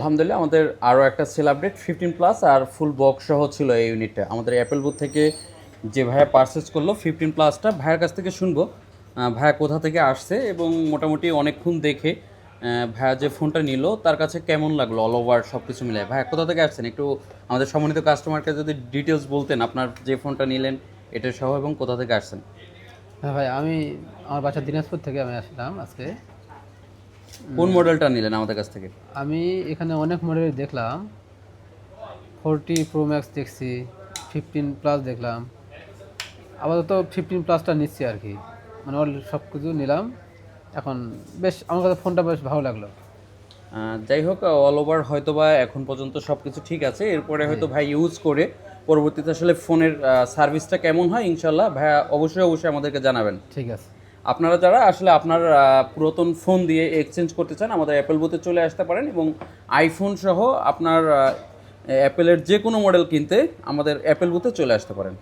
আলহামদুলিল্লাহ আমাদের আরও একটা সেল আপডেট 15 প্লাস আর ফুল বক্স সহ ছিল এই ইউনিটটা। আমাদের অ্যাপেল বুথ থেকে যে ভাইয়া পারচেস করলো 15 প্লাসটা, ভাইয়ের কাছ থেকে শুনবো ভাইয়া কোথা থেকে আসছে এবং মোটামুটি অনেকক্ষণ দেখে ভাইয়া যে ফোনটা নিল তার কাছে কেমন লাগলো অল ওভার সব কিছু মিলে। ভাইয়া কোথা থেকে আসছেন একটু আমাদের সম্মানিত কাস্টমারকে যদি ডিটেলস বলতেন, আপনার যে ফোনটা নিলেন এটা সহ এবং কোথা থেকে আসছেন। হ্যাঁ ভাই, আমার বাসা দিনাজপুর থেকে আমি আসলাম আজকে। কোন মডেলটা নিলেন আমাদের কাছ থেকে? আমি এখানে অনেক মডেল দেখলাম, 40 Pro Max দেখছি, 15 প্লাস দেখলাম। আপাতত 15 প্লাসটা নিচ্ছি আর কি, মানে সব কিছু নিলাম এখন। বেশ আমার কাছে ফোনটা বেশ ভালো লাগলো। যাই হোক, অল ওভার হয়তো বা এখন পর্যন্ত সব কিছু ঠিক আছে, এরপরে জি, হয়তো ভাই ইউজ করে পরবর্তীতে আসলে ফোনের সার্ভিসটা কেমন হয় ইনশাল্লাহ ভাইয়া অবশ্যই অবশ্যই আমাদেরকে জানাবেন। ঠিক আছে। আপনারা যারা আসলে আপনার পুরাতন ফোন দিয়ে এক্সচেঞ্জ করতে চান আমাদের অ্যাপেল বুথে চলে আসতে পারেন এবং আইফোন সহ আপনার অ্যাপেলের যে কোনো মডেল কিনতে আমাদের অ্যাপেল বুথে চলে আসতে পারেন।